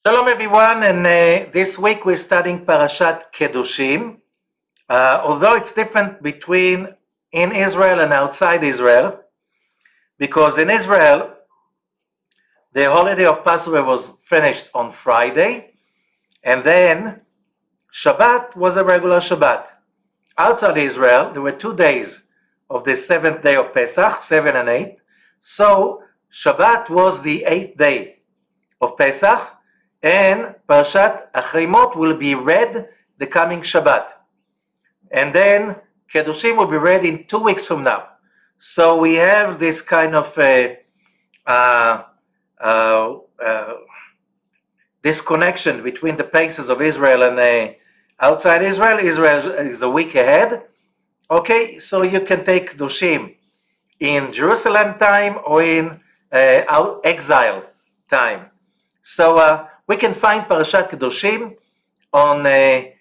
Shalom everyone, and this week we're studying Parashat Kedoshim. Although it's different between in Israel and outside Israel, because in Israel the holiday of Passover was finished on Friday, and then Shabbat was a regular Shabbat. Outside Israel there were 2 days of the 7th day of Pesach, 7 and 8, so Shabbat was the 8th day of Pesach, and Parashat Achrimot will be read the coming Shabbat. And then Kedoshim will be read in 2 weeks from now. So we have this kind of disconnection between the paces of Israel and outside Israel. Israel is a week ahead. Okay, so you can take Kedoshim in Jerusalem time or in exile time. So we can find Parashat Kedoshim on the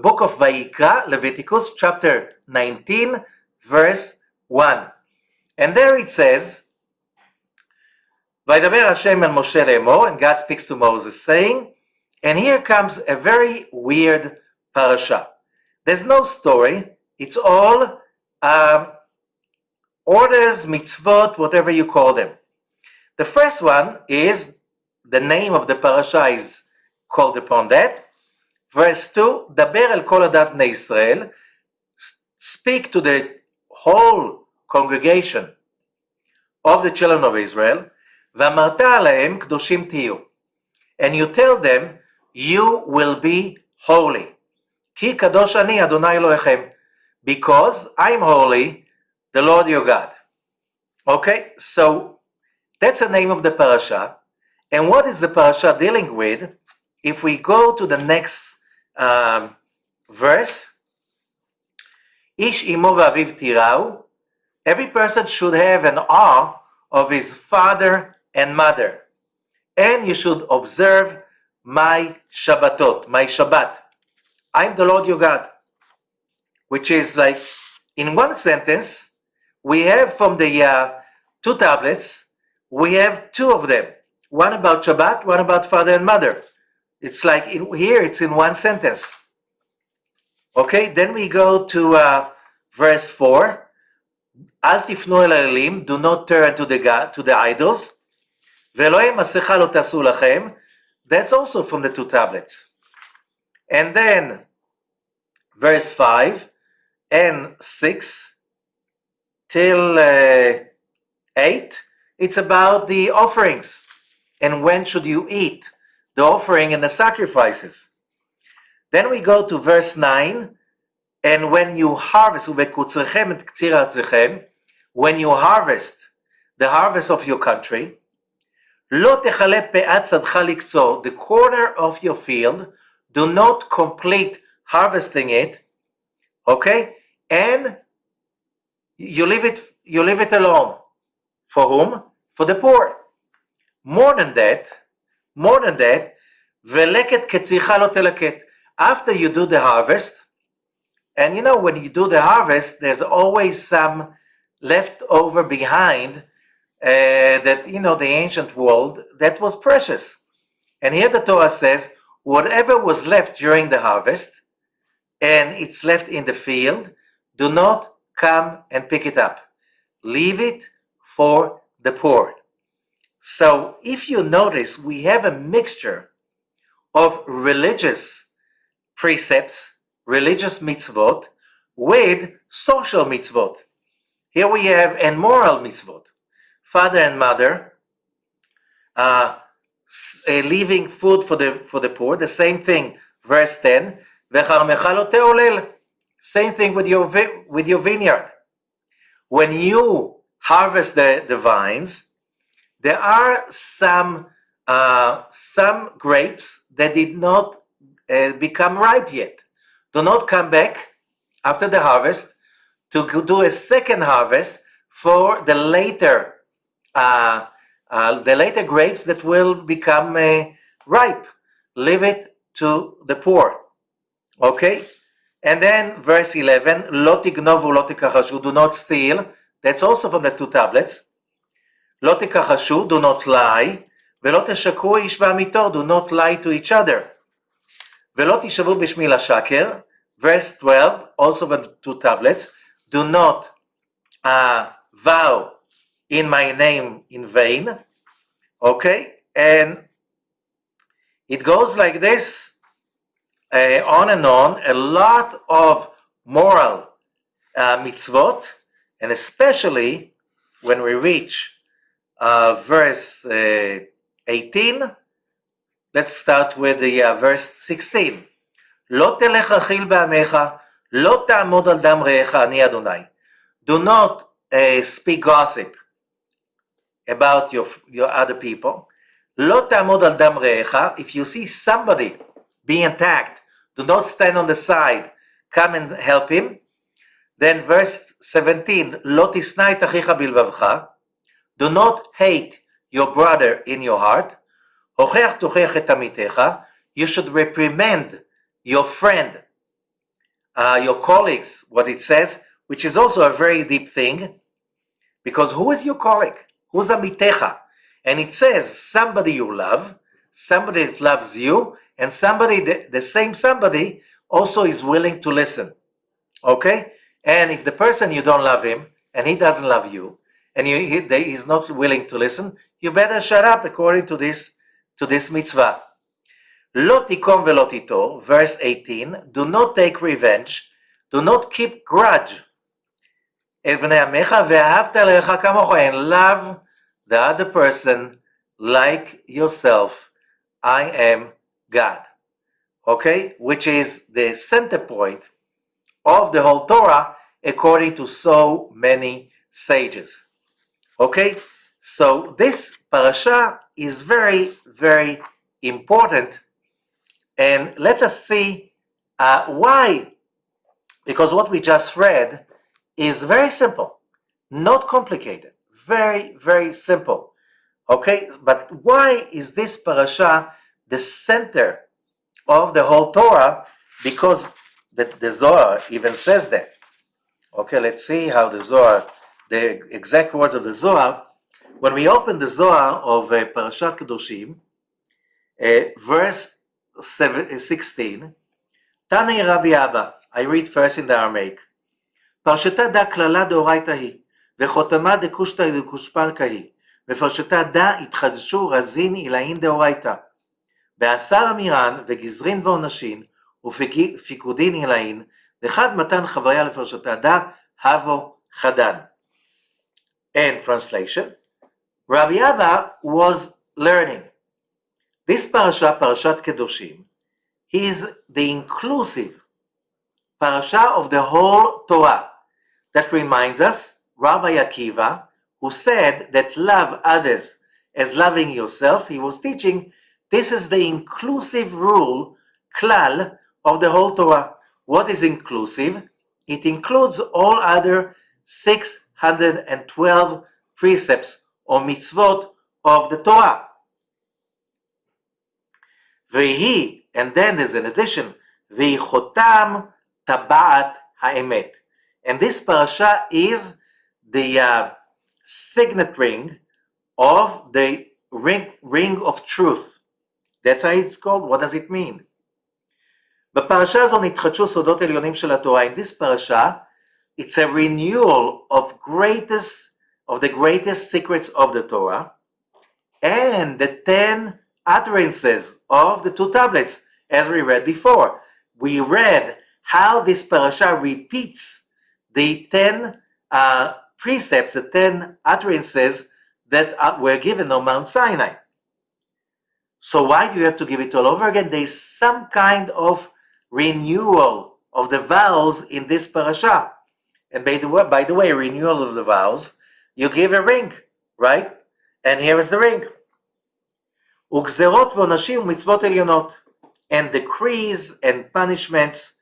book of Vayikra, Leviticus, chapter 19, verse 1. And there it says, Vaydaber Hashem el Moshe le'emor, and God speaks to Moses, saying, and here comes a very weird parasha. There's no story, it's all orders, mitzvot, whatever you call them. The first one is the name of the parasha is called upon that. Verse 2, Daber el kol adat bnei Israel, speak to the whole congregation of the children of Israel, v'amarta alehem kedoshim tiyu, and you tell them, you will be holy. Ki kadosh ani Adonai Elohechem, because I'm holy, the Lord your God. Okay, so that's the name of the parasha. And what is the parasha dealing with? If we go to the next verse, Ish imo v'aviv tirau, every person should have an awe of his father and mother, and you should observe my Shabbatot, my Shabbat. I'm the Lord your God, which is like, in one sentence, we have from the 2 tablets, we have 2 of them. One about Shabbat, one about father and mother. It's like here, it's in one sentence. Okay, then we go to verse 4. Al tifnu el elim, do not turn to the idols. Ve'lo masecha lo tasu lachem. That's also from the 2 tablets. And then verse 5 and 6 till 8. It's about the offerings. And when should you eat the offering and the sacrifices? Then we go to verse 9, and when you harvest, when you harvest the harvest of your country, the corner of your field, do not complete harvesting it, okay? And you leave it alone. For whom? For the poor. More than that, veleket ketzircha lo telaket. After you do the harvest, and you know when you do the harvest, there's always some left over behind that, you know, the ancient world that was precious. And here the Torah says, whatever was left during the harvest, and it's left in the field, do not come and pick it up. Leave it for the poor. So if you notice, we have a mixture of religious precepts, religious mitzvot, with social mitzvot. Here we have and moral mitzvot. Father and mother, leaving food for the poor. The same thing, verse 10. Same thing with your vineyard. When you harvest the vines, there are some grapes that did not become ripe yet. Do not come back after the harvest to do a second harvest for the later grapes that will become ripe. Leave it to the poor. Okay? And then verse 11, Lo tignovu lo tikachashu, do not steal. That's also from the 2 tablets. Lo tikachashu, do not lie. ולא תשקרו איש בעמיתו, do not lie to each other. ולא תשבו בשמי לשקר, verse 12, also the two tablets, do not vow in my name in vain, okay? And it goes like this, on and on, a lot of moral mitzvot, and especially when we reach verse 18, let's start with the verse 16. לא תלך רכיל בעמך, לא תעמוד על דם רעך, אני אדוני. Do not speak gossip about your other people. לא תעמוד על דם רעך. If you see somebody being attacked, do not stand on the side, come and help him. Then verse 17, לא תשנא את אחיך בלבבך. Do not hate your brother in your heart. הוכח תוכיח את עמיתך. You should reprimand your friend, your colleagues, what it says, which is also a very deep thing, because who is your colleague? Who's amitecha? And it says somebody you love, somebody that loves you, and somebody, the same somebody also is willing to listen. Okay? And if the person you don't love him, and he doesn't love you, and he's not willing to listen, you better shut up according to this mitzvah. לא תיקום ולא תיטור, verse 18, do not take revenge, do not keep grudge. את בני עמך ואהבת לרעך כמוך, and love the other person like yourself. I am God. Okay? Which is the center point of the whole Torah according to so many sages. Okay? So this parasha is very, very important. And let us see why. Because what we just read is very simple, not complicated, very, very simple. Okay, but why is this parasha the center of the whole Torah? Because the Zohar even says that. Okay, let's see how the Zohar, the exact words of the Zohar. When we open the Zohar of Parashat Kedoshim, verse 16, Tani Rabbi Abba, I read first in the Aramaic. פרשתה דה כללה דאורייתא היא, וחותמה דקושטא דקושפנקא היא, ופרשתה דה התחדשו רזין עילאין דאורייתא. בעשר אמירן וגזרין ועונשין, ופיקודין עילאין, וחד מתן חבריה לפרשתה דה, הבו חדן. And translation, Rabbi Abba was learning. This parasha, Parashat Kedoshim, is the inclusive parasha of the whole Torah that reminds us, Rabbi Akiva, who said that love others as loving yourself, he was teaching this is the inclusive rule, klal, of the whole Torah. What is inclusive? It includes all other 612 precepts or mitzvot of the Torah. Vehi, and then there's an addition, Vehi chotam tabat ha'emet. And this parasha is the signet ring of the ring of truth. That's how it's called. What does it mean? בפרשה הזו נתחדשו סודות עליונים של התורה. In this parasha, it's a renewal of the greatest secrets of the Torah and the 10 utterances of the two tablets, as we read before. We read how this parasha repeats the 10 precepts, the 10 utterances that were given on Mount Sinai. So why do you have to give it all over again? There is some kind of renewal of the vows in this parasha. And by the way, renewal of the vows, you give a ring, right? And here is the ring. וגזרות ועונשים ומצוות עליונות, and decrees and punishments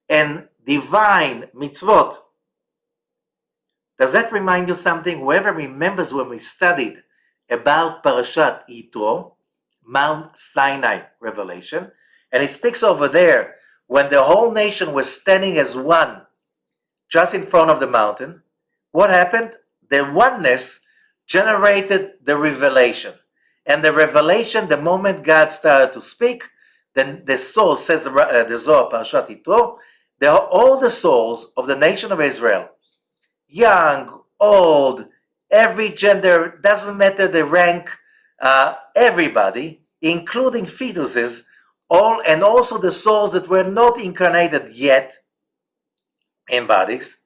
and divine mitzvot. Does that remind you something? Whoever remembers when we studied about Parashat Yitro, Mount Sinai revelation, and it speaks over there when the whole nation was standing as one just in front of the mountain, what happened? The oneness generated the revelation. And the revelation, the moment God started to speak, then the soul, says the Zohar, Parasha Yitro, all the souls of the nation of Israel, young, old, every gender, doesn't matter the rank, everybody, including fetuses, all, and also the souls that were not incarnated yet in bodies,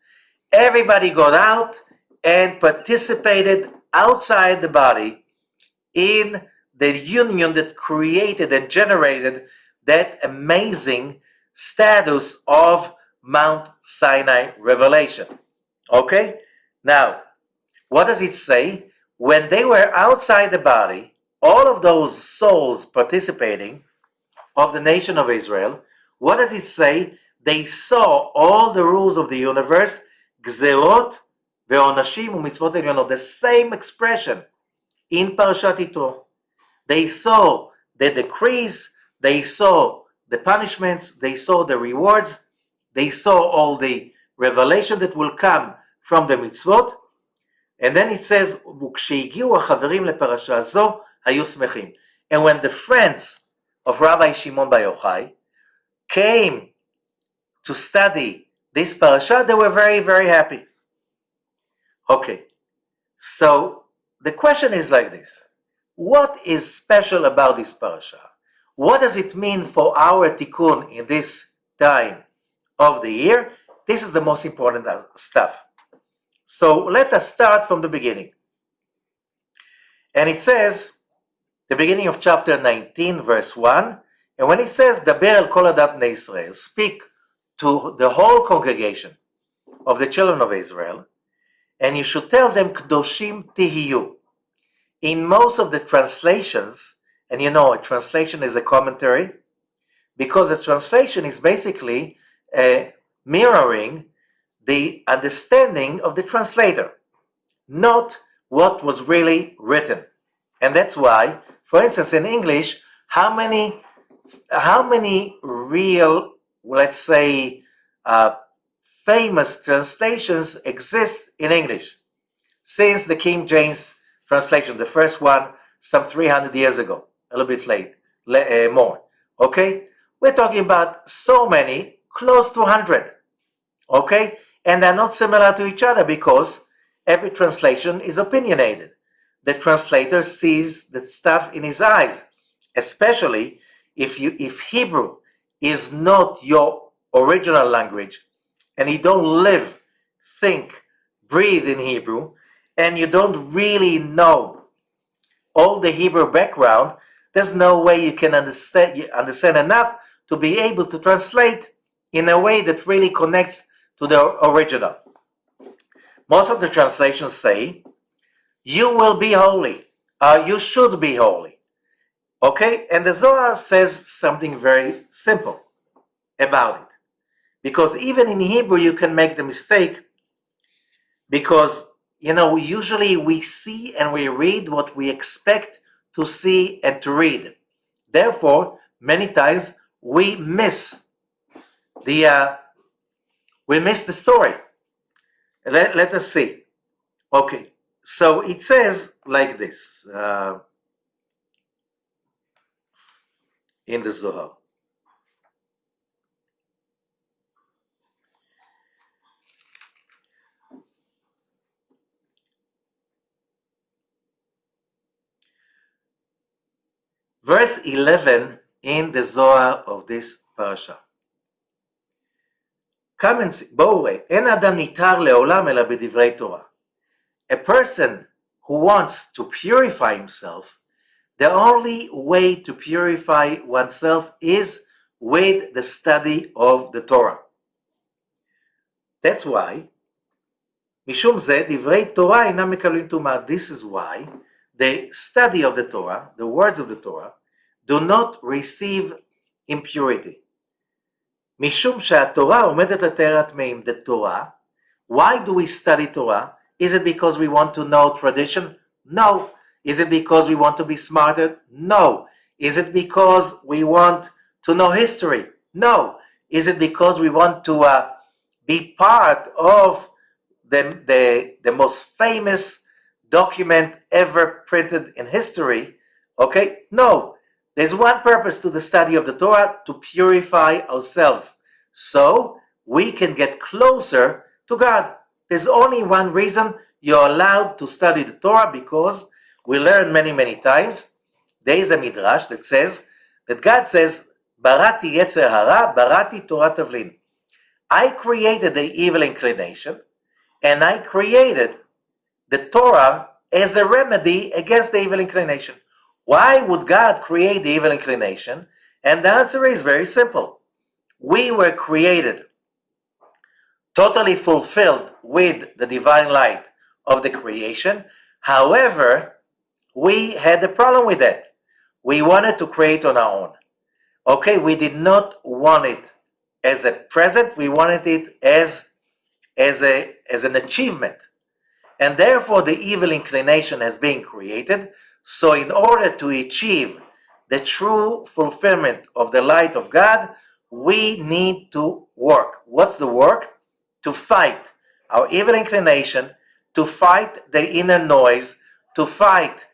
everybody got out and participated outside the body in the union that created and generated that amazing status of Mount Sinai revelation. Okay? Now, what does it say? When they were outside the body, all of those souls participating of the nation of Israel, what does it say? They saw all the rules of the universe, gzerot ve'onashim u'mitzvot elionot, the same expression in Parashat Yitro. They saw the decrees, they saw the punishments, they saw the rewards, they saw all the revelation that will come from the mitzvot. And then it says, וכשהגיעו החברים לפרשה זו, היו שמחים. And when the friends of Rabbi Shimon Bar Yochai came to study this parasha, they were very, very happy. Okay, so the question is like this. What is special about this parasha? What does it mean for our tikkun in this time of the year? This is the most important stuff. So let us start from the beginning. And it says, the beginning of chapter 19, verse 1, and when it says, Daber el kol adat bnei Israel, speak to the whole congregation of the children of Israel, and you should tell them, Kedoshim tihiyu. In most of the translations, and you know, a translation is a commentary, because a translation is basically mirroring the understanding of the translator, not what was really written. And that's why, for instance, in English, how many real, let's say, famous translations exist in English since the King James translation, the first one, some 300 years ago, a little bit more. Okay, we're talking about so many, close to 100. Okay, and they're not similar to each other because every translation is opinionated. The translator sees the stuff in his eyes, especially if Hebrew is not your original language and you don't live, think, breathe in Hebrew, and you don't really know all the Hebrew background, there's no way you can understand enough to be able to translate in a way that really connects to the original. Most of the translations say, you will be holy, you should be holy. Okay, and the Zohar says something very simple about it. Because even in Hebrew you can make the mistake, because usually we see and we read what we expect to see and to read. Therefore, many times we miss the story. Let us see. Okay, so it says like this in the Zohar. Verse 11 in the Zohar of this parasha. Come and see. אין אדם ניתר לעולם אלא בדברי תורה. A person who wants to purify himself, the only way to purify oneself is with the study of the Torah. That's why, משום זה, דברי תורה אינם מקבלים טומאה. This is why the study of the Torah, the words of the Torah, do not receive impurity. משום שהתורה עומדת לתאר הטמאים. The Torah, why do we study Torah? Is it because we want to know tradition? No. Is it because we want to be smarter? No. Is it because we want to know history? No. Is it because we want to be part of the most famous document ever printed in history, Okay? No. There's one purpose to the study of the Torah, to purify ourselves so we can get closer to God. There's only one reason you're allowed to study the Torah, because we learn many, many times. There is a midrash that says that God says, Barati Yetzer Hara, Barati Torah Tavlin. I created the evil inclination, and I created the Torah as a remedy against the evil inclination. Why would God create the evil inclination? And the answer is very simple. We were created totally fulfilled with the divine light of the creation. However, we had a problem with that. We wanted to create on our own. Okay, we did not want it as a present, we wanted it as an achievement. And therefore the evil inclination has been created. So in order to achieve the true fulfillment of the light of God, we need to work. What's the work? To fight our evil inclination, to fight the inner noise, to fight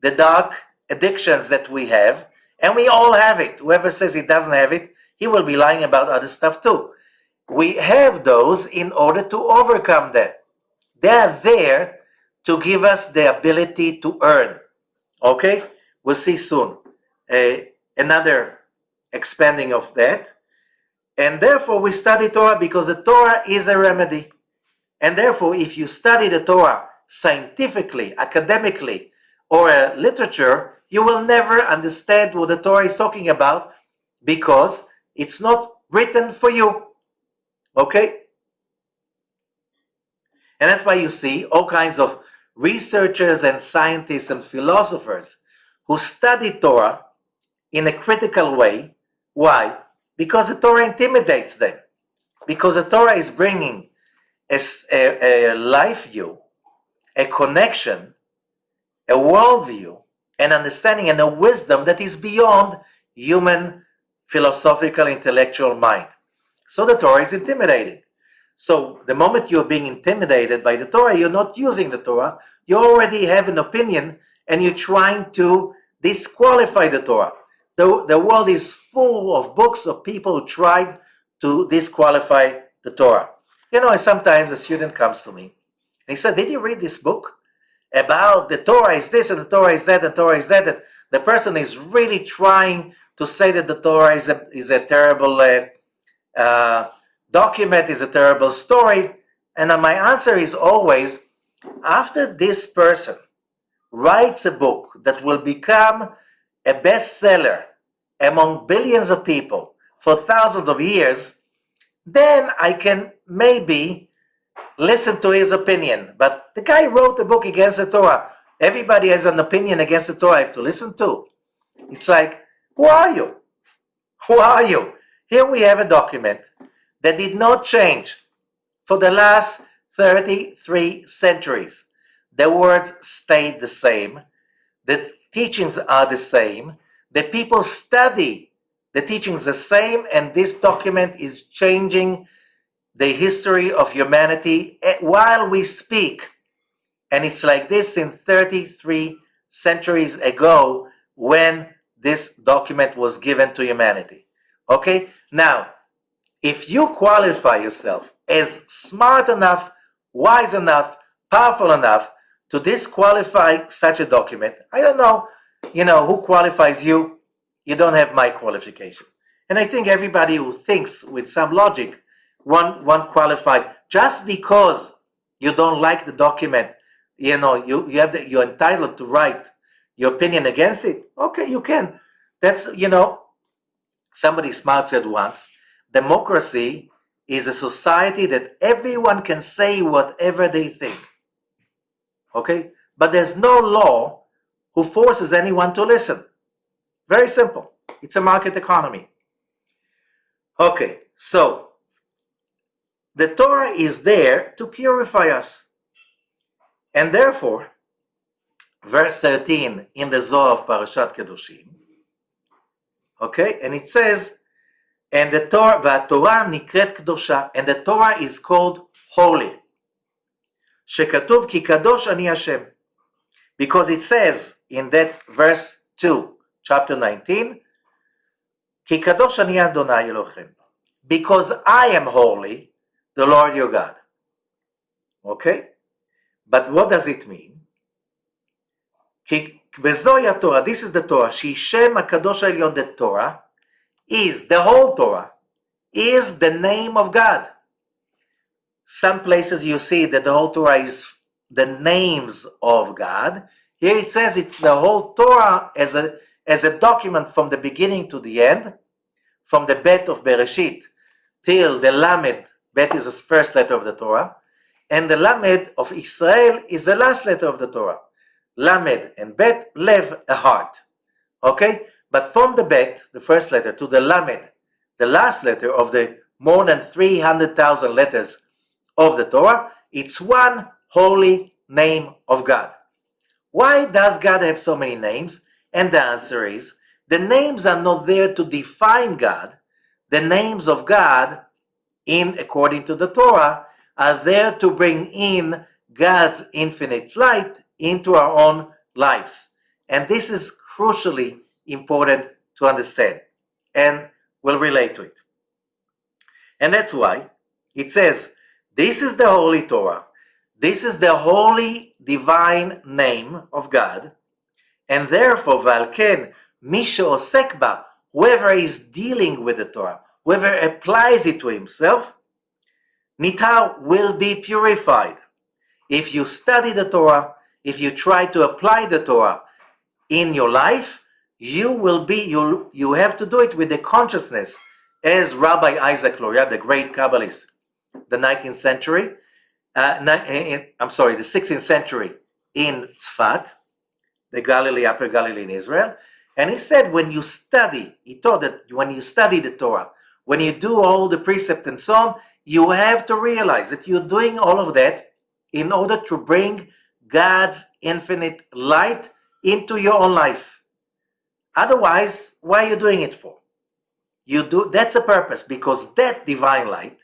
the dark addictions that we have. And we all have it. Whoever says he doesn't have it, he will be lying about other stuff too. We have those in order to overcome that. They are there to give us the ability to earn. Okay? We'll see soon another expanding of that. And therefore we study Torah because the Torah is a remedy. And therefore if you study the Torah scientifically, academically, or literature, you will never understand what the Torah is talking about, because it's not written for you. Okay? And that's why you see all kinds of researchers and scientists and philosophers who study Torah in a critical way. Why? Because the Torah intimidates them. Because the Torah is bringing a life view, a connection, a worldview, an understanding, and a wisdom that is beyond human philosophical, intellectual mind. So the Torah is intimidating. So the moment you're being intimidated by the Torah, you're not using the Torah. You already have an opinion, and you're trying to disqualify the Torah. The world is full of books of people who tried to disqualify the Torah. You know, sometimes a student comes to me, and he said, did you read this book about the Torah is this, and the Torah is that, and the Torah is that? That the person is really trying to say that the Torah is a terrible document, is a terrible story. And my answer is always, after this person writes a book that will become a bestseller among billions of people for thousands of years, then I can maybe listen to his opinion. But the guy wrote a book against the Torah. Everybody has an opinion against the Torah I have to listen to. It's like, who are you? Who are you? Here we have a document that did not change for the last 33 centuries. The words stayed the same. The teachings are the same. The people study the teachings the same, and this document is changing the history of humanity while we speak. And it's like this in 33 centuries ago when this document was given to humanity. Okay? Now, if you qualify yourself as smart enough, wise enough, powerful enough to disqualify such a document, I don't know, who qualifies you. You don't have my qualification. And I think everybody who thinks with some logic won't qualify. Just because you don't like the document, you're entitled to write your opinion against it. Okay, you can. That's, somebody smart said once, democracy is a society that everyone can say whatever they think. Okay? But there's no law who forces anyone to listen. Very simple. It's a market economy. Okay, so the Torah is there to purify us. And therefore, verse 13 in the Zohar of Parashat Kedoshim, okay, and it says, and the Torah, והתורה נקראת קדושה, and the Torah is called holy. שכתוב כי קדוש אני השם. Because it says in that verse 2, chapter 19, Ki kadosh ani Adonai Elohim, because I am holy, the Lord your God. Okay? But what does it mean? V'zohi Torah, this is the Torah, Shi Shem HaKadosh HaElyon, the Torah, is, the whole Torah, is the name of God. Some places you see that the whole Torah is the names of God. Here it says it's the whole Torah as a document from the beginning to the end, from the Bet of Bereshit till the Lamed. Bet is the first letter of the Torah, and the Lamed of Israel is the last letter of the Torah. Lamed and Bet, Lev, a heart. Okay? But from the Bet, the first letter, to the Lamed, the last letter of the more than 300,000 letters of the Torah, it's one holy name of God. Why does God have so many names? And the answer is, the names are not there to define God. The names of God, according to the Torah, are there to bring in God's infinite light into our own lives. And this is crucially important to understand. And we'll relate to it. And that's why it says, this is the Holy Torah. This is the holy divine name of God. And therefore, Valken, Misha Osekba, whoever is dealing with the Torah, whoever applies it to himself, Nitar will be purified. If you study the Torah, if you try to apply the Torah in your life, you have to do it with the consciousness, as Rabbi Isaac Luria, the great Kabbalist, the 19th century, the 16th century in Tzfat, the Galilee, Upper Galilee in Israel. And he said, he taught that when you study the Torah, when you do all the precepts and so on, you have to realize that you're doing all of that in order to bring God's infinite light into your own life. Otherwise, why are you doing it for? That's a purpose, because that divine light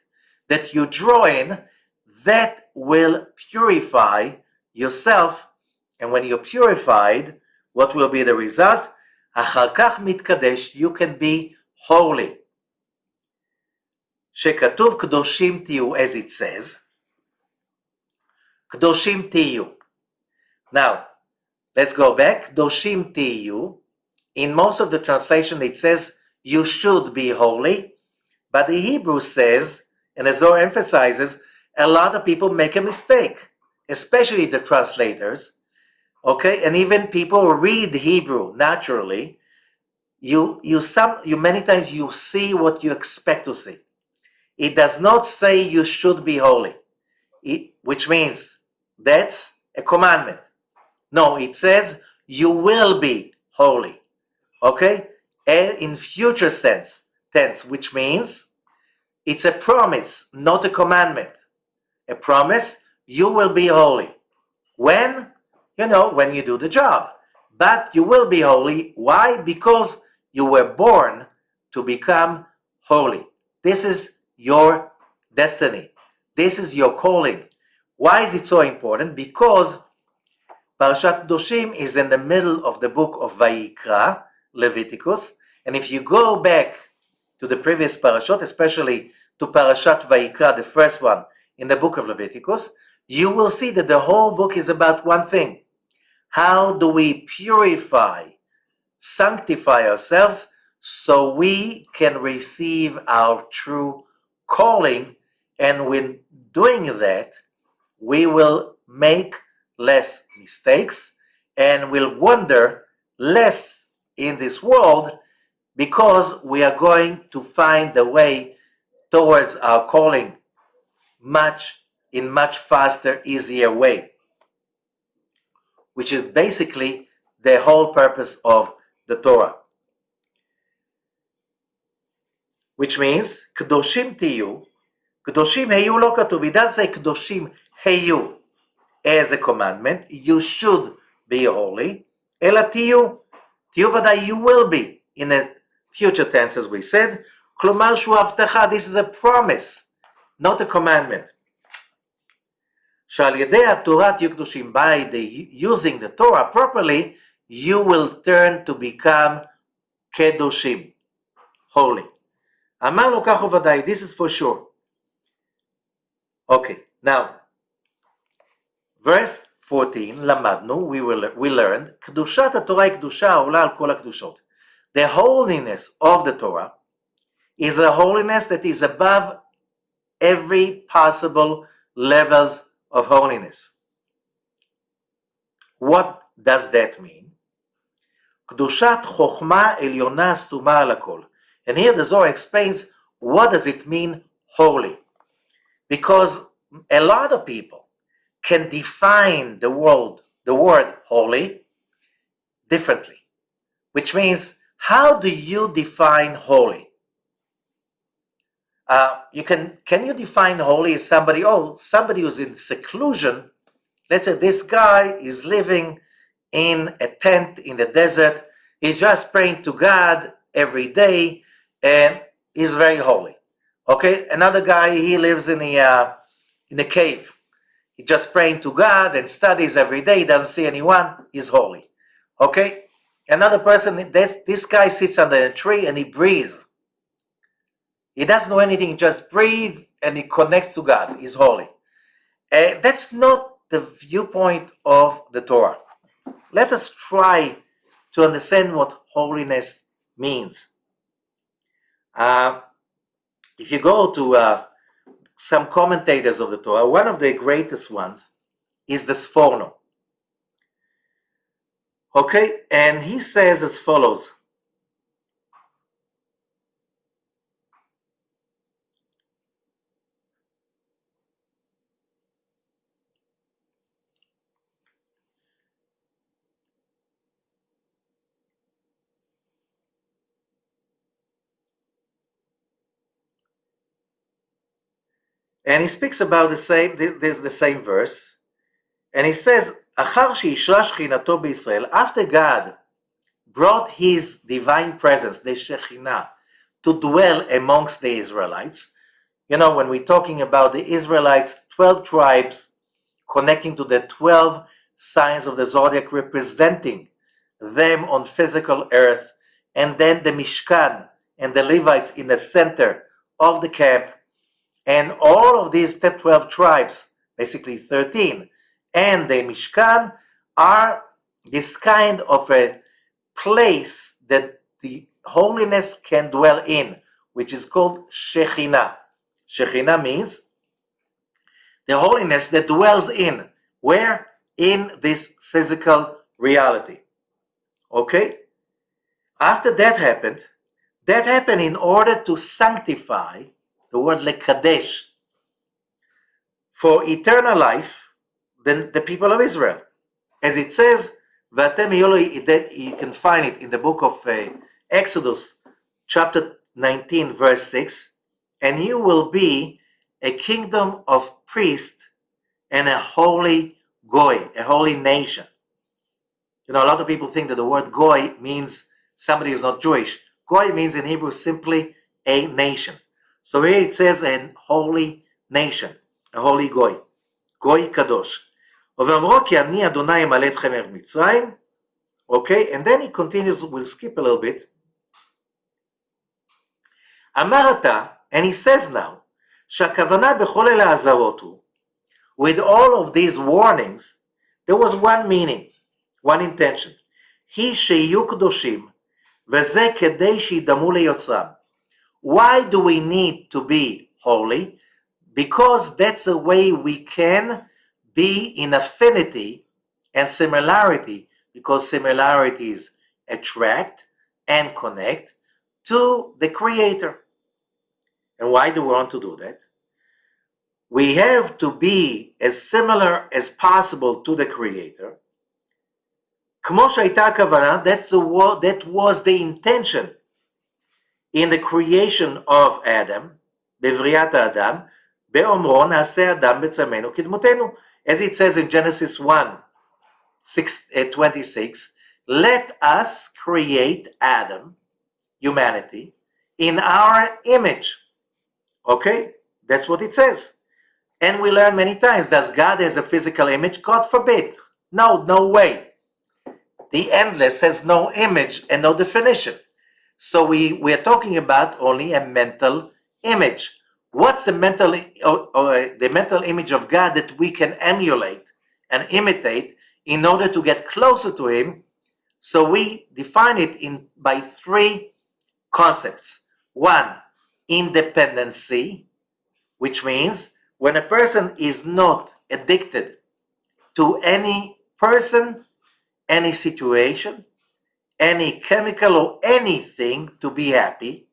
that you draw in, that will purify yourself. And when you're purified, what will be the result? Achar kach mitkadesh, you can be holy. Shekatuv kedoshim tiyu, as it says, kedoshim tiyu. Now, let's go back. Kedoshim tiyu. In most of the translation, it says, you should be holy. But the Hebrew says, and as Zohar emphasizes, a lot of people make a mistake, especially the translators. Okay, and even people who read Hebrew naturally, you many times you see what you expect to see. It does not say you should be holy, which means that's a commandment. No, it says you will be holy. Okay, in future tense, which means it's a promise, not a commandment. A promise, you will be holy. When? When you do the job. But you will be holy. Why? Because you were born to become holy. This is your destiny. This is your calling. Why is it so important? Because Parashat Kedoshim is in the middle of the book of Vayikra, Leviticus. And if you go back to the previous parashot, especially to Parashat Vayikra, the first one in the book of Leviticus, you will see that the whole book is about one thing. How do we purify, sanctify ourselves so we can receive our true calling? And when doing that, we will make less mistakes and will wander less in this world, because we are going to find the way towards our calling in much faster, easier way, which is basically the whole purpose of the Torah. Which means, Kedoshim tiyu, Kedoshim heyu lo katuv. It doesn't say Kedoshim heyu as a commandment, you should be holy. Ela tiyu vadai, you will be, in the future tense, as we said. Klomar shu avtacha, this is a promise, not a commandment. Shal yedei Torah tiyu kedoshim, by using the Torah properly, you will turn to become Kedoshim, holy. אמר לו כך וודאי, this is for sure. Okay, now, verse 14, למדנו, we learned, קדושת התורה היא קדושה העולה על כל הקדושות. The holiness of the Torah is a holiness that is above every possible levels of holiness. What does that mean? קדושת חוכמה עליונה סתומה על הכל. And here the Zohar explains what does it mean holy. Because a lot of people can define the word holy differently. Which means, how do you define holy? Can you define holy as somebody who's in seclusion? Let's say this guy is living in a tent in the desert. He's just praying to God every day and he's very holy. Okay, another guy, he lives in a cave. He's just praying to God and studies every day, doesn't see anyone, he's holy. Okay, another person, this guy sits under a tree and he breathes. He doesn't know anything, he just breathes and he connects to God, he's holy. That's not the viewpoint of the Torah. Let us try to understand what holiness means. If you go to some commentators of the Torah, one of the greatest ones is the Sforno. Okay, and he says as follows. And he speaks about the same verse, and he says, after God brought his divine presence, the Shekhinah, to dwell amongst the Israelites, you know, when we're talking about the Israelites, 12 tribes connecting to the 12 signs of the zodiac, representing them on physical earth, and then the Mishkan and the Levites in the center of the camp, and all of these 12 tribes, basically 13, and the Mishkan are this kind of a place that the holiness can dwell in, which is called Shekhinah. Shekhinah means the holiness that dwells in. Where? In this physical reality. Okay? After that happened in order to sanctify, the word lekadesh, for eternal life, then the people of Israel. As it says, you can find it in the book of Exodus, chapter 19, verse 6, and you will be a kingdom of priests and a holy goy, a holy nation. You know, a lot of people think that the word goy means somebody who's not Jewish. Goy means in Hebrew simply a nation. So here it says a holy nation, a holy goy, goy kadosh. Okay, and then he continues, we'll skip a little bit. Amarata, and he says now, שהכוונה בכל אלה האזהרות הוא, with all of these warnings, there was one meaning, one intention. היא שיהיו קדושים, וזה כדי שידמו ליוצרם. Why do we need to be holy? Because that's the way we can be in affinity and similarity, because similarities attract and connect to the Creator. And why do we want to do that? We have to be as similar as possible to the Creator. כמו שהייתה הכוונה, that was the intention in the creation of Adam, בבריאת האדם, באומרו נעשה אדם בצלמנו כדמותנו. As it says in Genesis 1:26, let us create Adam, humanity, in our image. Okay, that's what it says. And we learn many times, does God has a physical image? God forbid. No way. the endless has no image and no definition. So we are talking about only a mental image. What's the mental image of God that we can emulate and imitate in order to get closer to Him? So we define it by three concepts. One, independency, which means when a person is not addicted to any person, any situation, any chemical or anything to be happy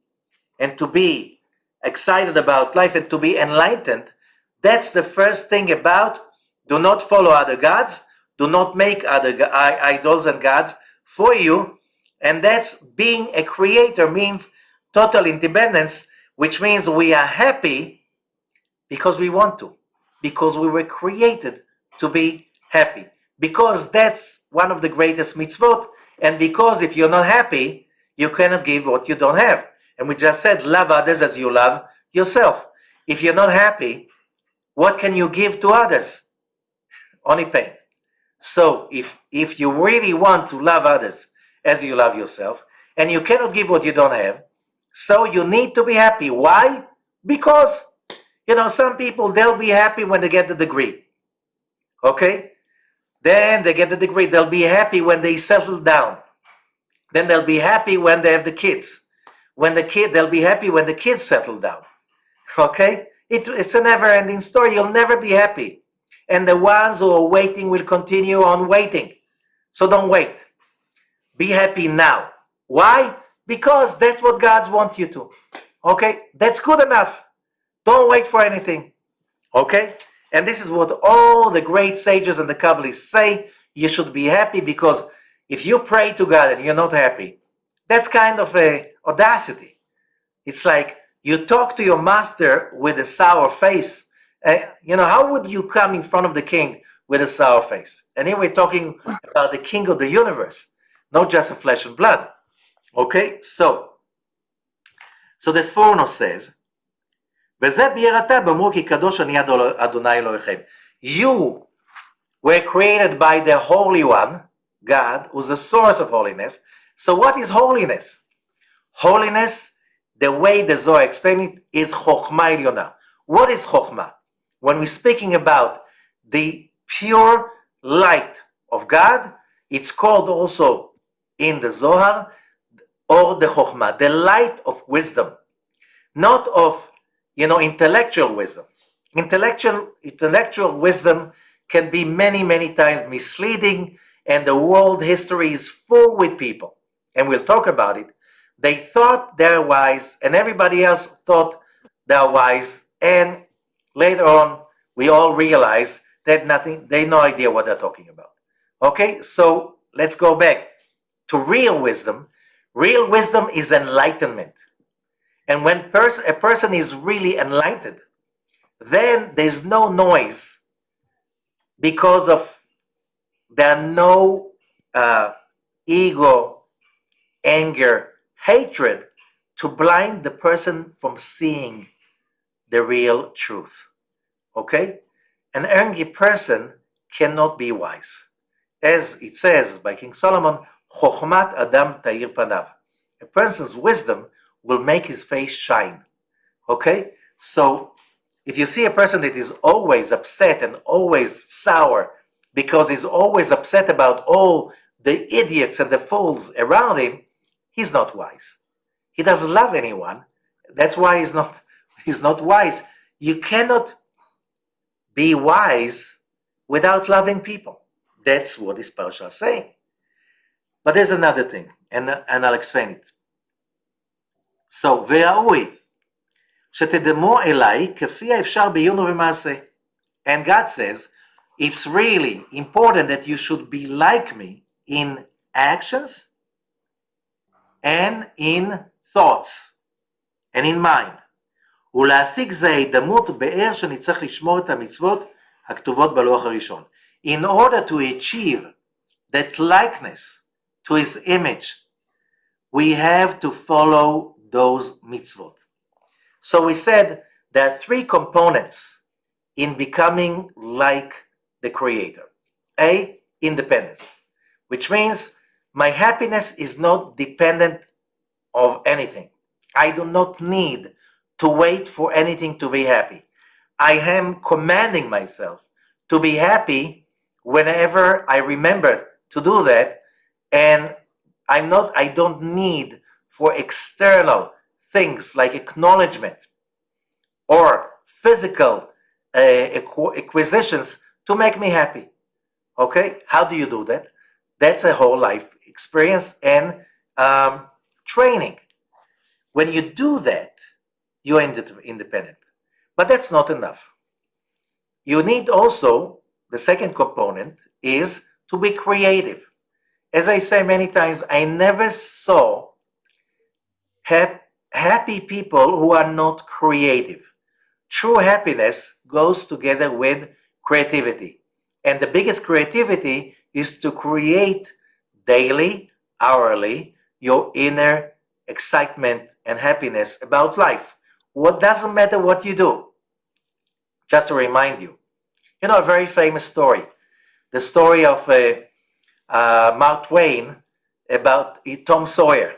and to be excited about life and to be enlightened. That's the first thing about do not follow other gods, do not make other idols and gods for you. And that's being a creator means total independence, which means we are happy because we want to, because we were created to be happy, because that's one of the greatest mitzvot, and because if you're not happy, you cannot give what you don't have. And we just said, love others as you love yourself. If you're not happy, what can you give to others? Only pain. So if you really want to love others as you love yourself, and you cannot give what you don't have, so you need to be happy. Why? Because, some people, they'll be happy when they get the degree. Okay? Then they get the degree. They'll be happy when they settle down. Then they'll be happy when they have the kids. They'll be happy when the kids settle down. Okay? It's a never-ending story. You'll never be happy. And the ones who are waiting will continue on waiting. So don't wait. Be happy now. Why? Because that's what God wants you to. Okay? That's good enough. Don't wait for anything. Okay? And this is what all the great sages and the Kabbalists say. You should be happy, because if you pray to God and you're not happy, that's kind of a audacity. It's like you talk to your master with a sour face. How would you come in front of the king with a sour face? And here we're talking about the king of the universe, not just a flesh and blood. Okay? So the Sforno says, you were created by the Holy One, God, who's the source of holiness. So what is holiness? Holiness, the way the Zohar explains it, is Chokhmah Elyona. What is Chokhmah? When we're speaking about the pure light of God, it's called also in the Zohar, or the Chokhmah, the light of wisdom, not of intellectual wisdom. Intellectual wisdom can be many, many times misleading, and the world history is full with people, and we'll talk about it. They thought they're wise, and everybody else thought they're wise, and later on, we all realize that they have no idea what they're talking about. Okay, so let's go back to real wisdom. Real wisdom is enlightenment. And when a person is really enlightened, then there's no noise, because there are no ego, anger, hatred to blind the person from seeing the real truth. Okay? An angry person cannot be wise. As it says by King Solomon, Chokhmat Adam Ta'ir Panav. A person's wisdom will make his face shine. Okay? So if you see a person that is always upset and always sour because he's always upset about all the idiots and the fools around him, he's not wise. He doesn't love anyone. That's why he's not wise. You cannot be wise without loving people. That's what this Parasha is saying. But there's another thing, and I'll explain it. So, וראוי שתדמו אליי כפי האפשר בעיון ובמעשה. And God says, it's really important that you should be like me in actions and in thoughts and in mind. ולהשיג זה ההידמות באר שנצטרך לשמור את המצוות הכתובות בלוח הראשון. In order to achieve that likeness to his image, we have to follow those mitzvot. So we said there are three components in becoming like the Creator. A, independence, which means My happiness is not dependent of anything. I do not need to wait for anything to be happy. I am commanding myself to be happy whenever I remember to do that, and I don't need for external things like acknowledgement or physical acquisitions to make me happy. Okay, how do you do that? That's a whole life experience and training. When you do that, you are independent. But that's not enough. You need also, the second component is to be creative. As I say many times, I never saw happy people who are not creative. True happiness goes together with creativity. And the biggest creativity is to create daily, hourly, your inner excitement and happiness about life. What doesn't matter what you do. Just to remind you, a very famous story. The story of Mark Twain about Tom Sawyer.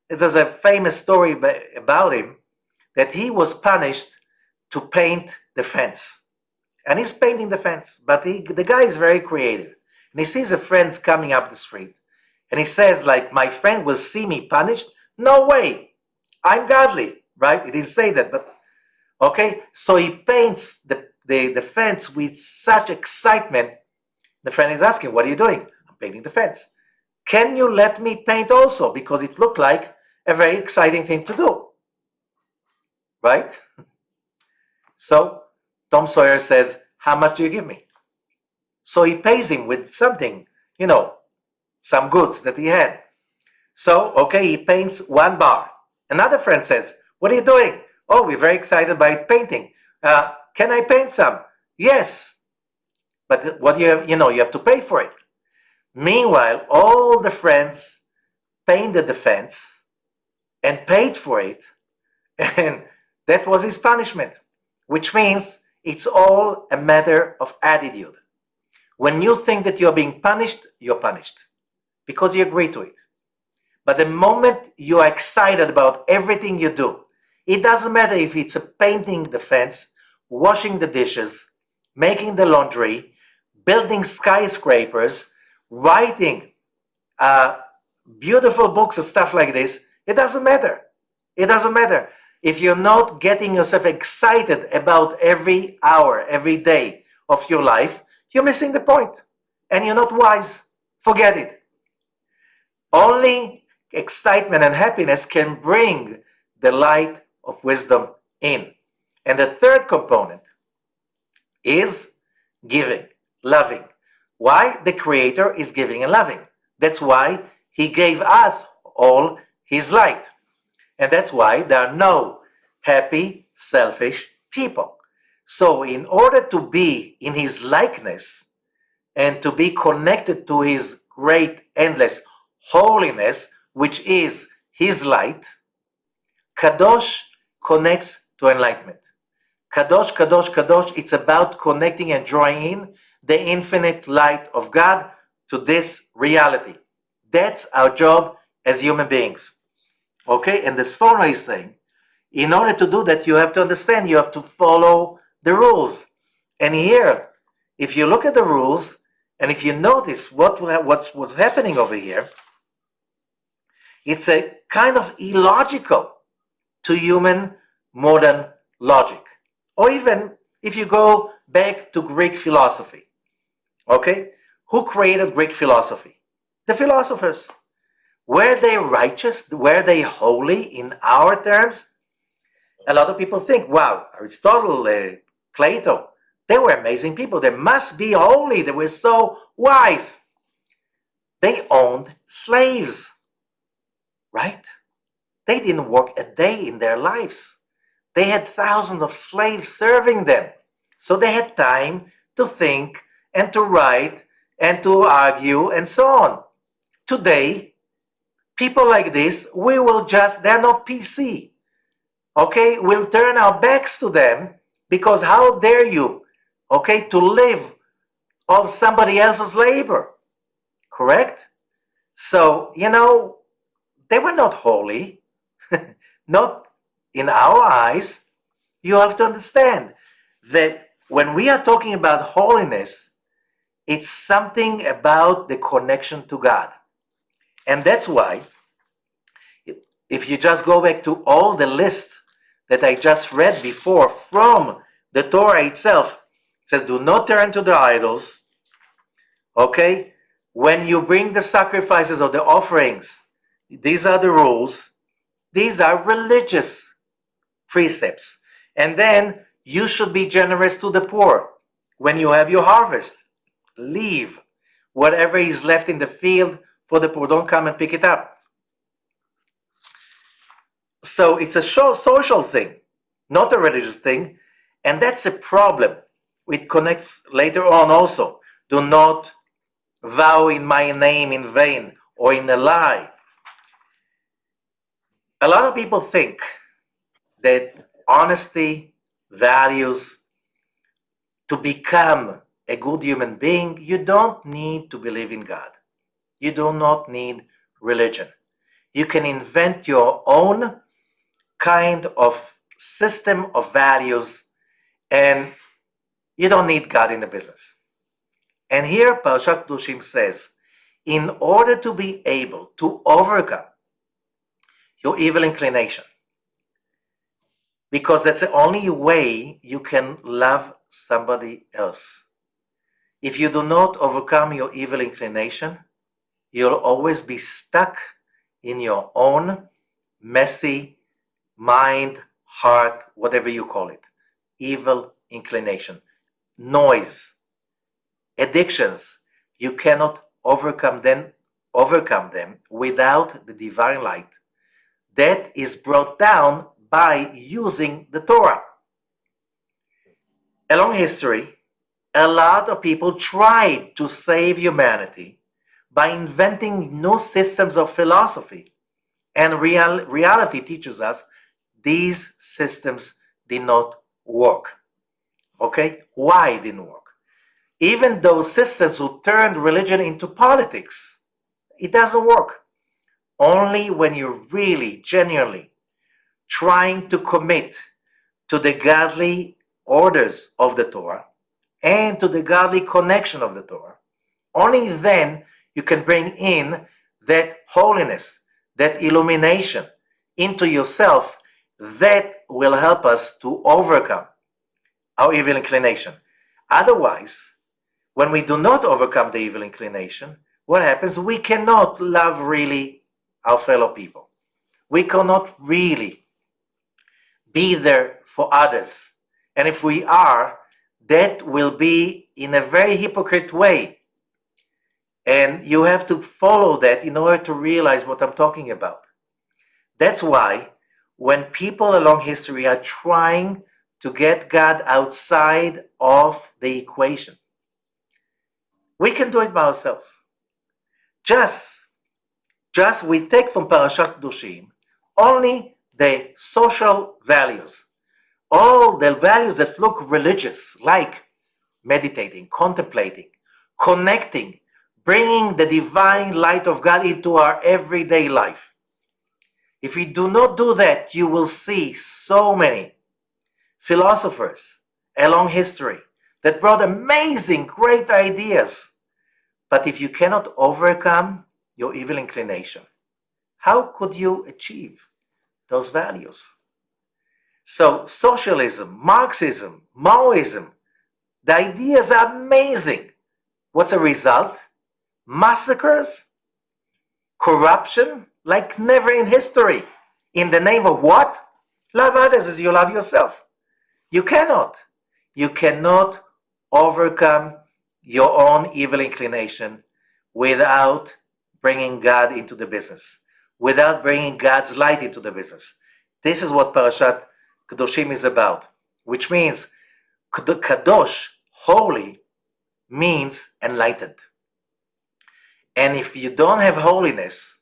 It was a famous story about him that he was punished to paint the fence. And he's painting the fence, but the guy is very creative. And he sees a friend coming up the street. And he says, like, my friend will see me punished? No way. I'm godly, right? He didn't say that, but okay. So he paints the fence with such excitement. The friend is asking, what are you doing? I'm painting the fence. Can you let me paint also? Because it looked like a very exciting thing to do, right? So Tom Sawyer says, how much do you give me? So he pays him with something, some goods that he had. So, okay, he paints one bar. Another friend says, what are you doing? Oh, we're very excited by painting. Can I paint some? Yes. But what you have to pay for it. Meanwhile, all the friends painted the fence and paid for it. And that was his punishment, which means it's all a matter of attitude. When you think that you're being punished, you're punished because you agree to it. But the moment you are excited about everything you do, it doesn't matter if it's painting the fence, washing the dishes, making the laundry, building skyscrapers, writing beautiful books and stuff like this, it doesn't matter. It doesn't matter. If you're not getting yourself excited about every hour, every day of your life, you're missing the point. And you're not wise. Forget it. Only excitement and happiness can bring the light of wisdom in. And the third component is giving, loving. Why? The Creator is giving and loving. That's why He gave us all His light. And that's why there are no happy, selfish people. So in order to be in His likeness and to be connected to His great, endless holiness, which is His light, Kadosh connects to enlightenment. Kadosh, Kadosh, Kadosh, it's about connecting and drawing in the infinite light of God to this reality. That's our job as human beings. Okay, and the Sforno is saying, in order to do that, you have to understand, you have to follow the rules. And here, if you look at the rules, and if you notice what's happening over here, it's a kind of illogical to human modern logic. Or even if you go back to Greek philosophy, okay? Who created Greek philosophy? The philosophers. Were they righteous? Were they holy in our terms? A lot of people think, wow, Aristotle, Plato, they were amazing people. They must be holy. They were so wise. They owned slaves, right? They didn't work a day in their lives. They had thousands of slaves serving them. So they had time to think and to write and to argue and so on. Today, people like this, they're not PC. Okay, we'll turn our backs to them because how dare you, okay, to live of somebody else's labor. Correct? So, they were not holy, not in our eyes. You have to understand that when we are talking about holiness, it's something about the connection to God. And that's why, if you just go back to all the lists that I just read before from the Torah itself, it says, do not turn to the idols. Okay? When you bring the sacrifices or the offerings, these are the rules. These are religious precepts. And then you should be generous to the poor. When you have your harvest, leave whatever is left in the field for the poor. Don't come and pick it up. So it's a social thing, not a religious thing. And that's a problem. It connects later on also. Do not vow in my name in vain or in a lie. A lot of people think that honesty, values, to become a good human being, you don't need to believe in God. You do not need religion. You can invent your own kind of system of values, and you don't need God in the business. And here Parashat Kedoshim says, in order to be able to overcome your evil inclination, because that's the only way you can love somebody else. If you do not overcome your evil inclination, you'll always be stuck in your own messy mind, heart, whatever you call it, evil inclination, noise, addictions. You cannot overcome them without the divine light that is brought down by using the Torah. Along history, a lot of people tried to save humanity by inventing new systems of philosophy, and reality teaches us these systems did not work. Okay? Why it didn't work? Even those systems who turned religion into politics, it doesn't work. Only when you're really, genuinely trying to commit to the godly orders of the Torah and to the godly connection of the Torah, only then you can bring in that holiness, that illumination into yourself that will help us to overcome our evil inclination. Otherwise, when we do not overcome the evil inclination, what happens? We cannot love really our fellow people. We cannot really be there for others. And if we are, that will be in a very hypocrite way. And you have to follow that in order to realize what I'm talking about. That's why when people along history are trying to get God outside of the equation, we can do it by ourselves. Just we take from Parashat Kedoshim only the social values, all the values that look religious, like meditating, contemplating, connecting, bringing the divine light of God into our everyday life. If we do not do that, you will see so many philosophers along history that brought amazing, great ideas. But if you cannot overcome your evil inclination, how could you achieve those values? So socialism, Marxism, Maoism, the ideas are amazing. What's the result? Massacres, corruption, like never in history. In the name of what? Love others as you love yourself. You cannot overcome your own evil inclination without bringing God into the business, without bringing God's light into the business. This is what Parashat Kedoshim is about, which means Kadosh, holy, means enlightened. And if you don't have holiness,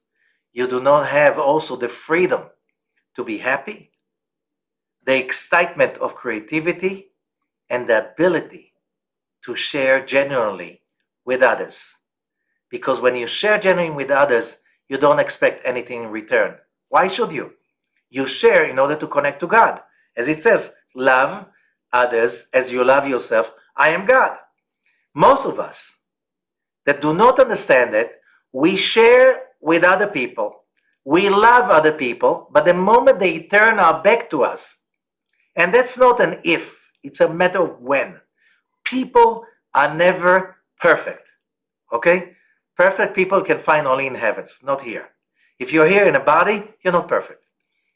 you do not have also the freedom to be happy, the excitement of creativity, and the ability to share genuinely with others. Because when you share genuine with others, you don't expect anything in return. Why should you? You share in order to connect to God. As it says, love others as you love yourself. I am God. Most of us that do not understand it, we share with other people. We love other people, but the moment they turn our back to us, and that's not an if, it's a matter of when. People are never perfect, okay? Perfect people can find only in heavens, not here. If you're here in a body, you're not perfect.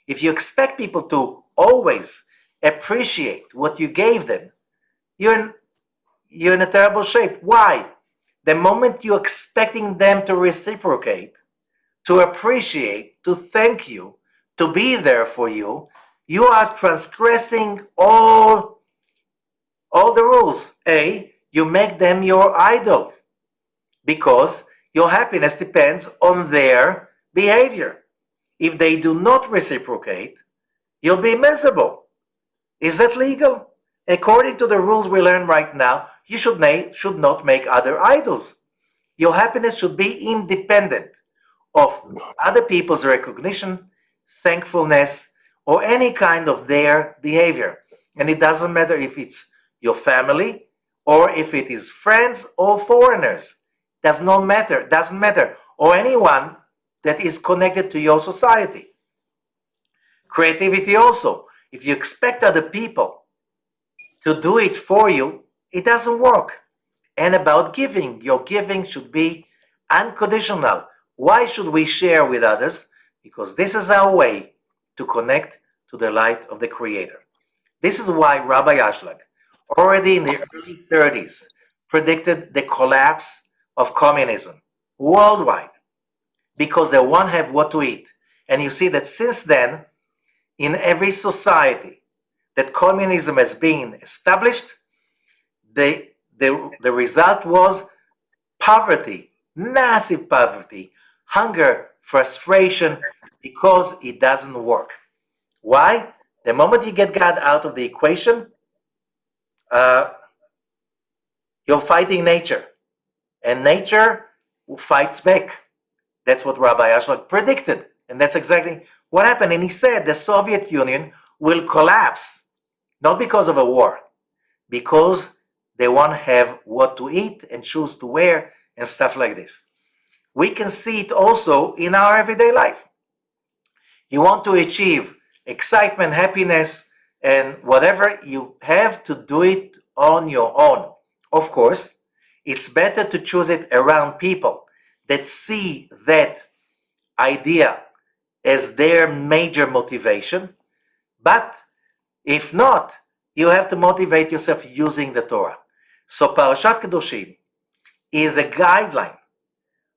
If you expect people to always appreciate what you gave them, you're in a terrible shape. Why? The moment you're expecting them to reciprocate, to appreciate, to thank you, to be there for you, you are transgressing all the rules. You make them your idol because your happiness depends on their behavior. If they do not reciprocate, you'll be miserable. Is that legal? According to the rules we learn right now, you should not make other idols. Your happiness should be independent of other people's recognition, thankfulness, or any kind of their behavior. And it doesn't matter if it's your family or if it is friends or foreigners. Doesn't matter. Or anyone that is connected to your society. Creativity also. If you expect other people to do it for you, it doesn't work. And about giving, your giving should be unconditional. Why should we share with others? Because this is our way to connect to the light of the Creator. This is why Rabbi Ashlag, already in the early 30s, predicted the collapse of communism worldwide because they won't have what to eat. And you see that since then, in every society that communism has been established, the result was poverty, massive poverty, hunger, frustration, because it doesn't work. Why? The moment you get God out of the equation, you're fighting nature, and nature fights back. That's what Rabbi Ashlag predicted, and that's exactly what happened. And he said the Soviet Union will collapse, not because of a war, because they won't have what to eat and shoes to wear and stuff like this. We can see it also in our everyday life. You want to achieve excitement, happiness, and whatever, you have to do it on your own. Of course, it's better to choose it around people that see that idea as their major motivation. But if not, you have to motivate yourself using the Torah. So Parashat Kedoshim is a guideline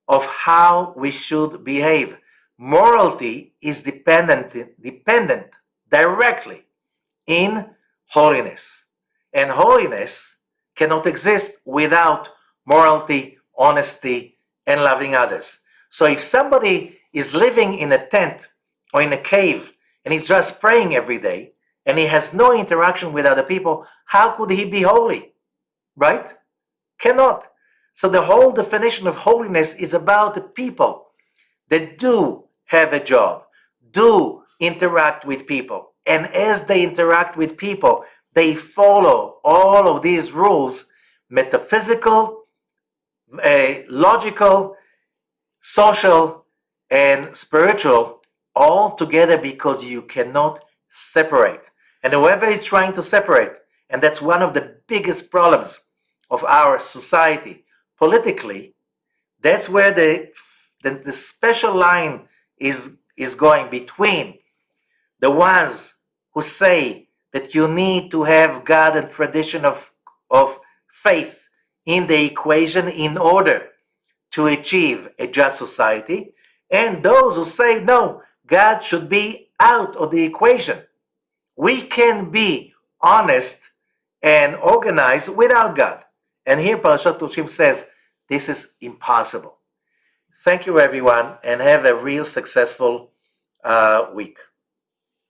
of how we should behave. Morality is dependent directly in holiness. And holiness cannot exist without morality, honesty, and loving others. So if somebody is living in a tent or in a cave and he's just praying every day and he has no interaction with other people, how could he be holy? Right? Cannot. So the whole definition of holiness is about the people that do have a job, do interact with people. And as they interact with people, they follow all of these rules, metaphysical, logical, social, and spiritual, all together, because you cannot separate. And whoever is trying to separate, and that's one of the biggest problems of our society politically, that's where the special line is going between the ones who say that you need to have God and tradition of faith in the equation in order to achieve a just society, and those who say no, God should be out of the equation. We can be honest and organized without God. And here Parashat Kedoshim says this is impossible. Thank you, everyone, and have a real successful week.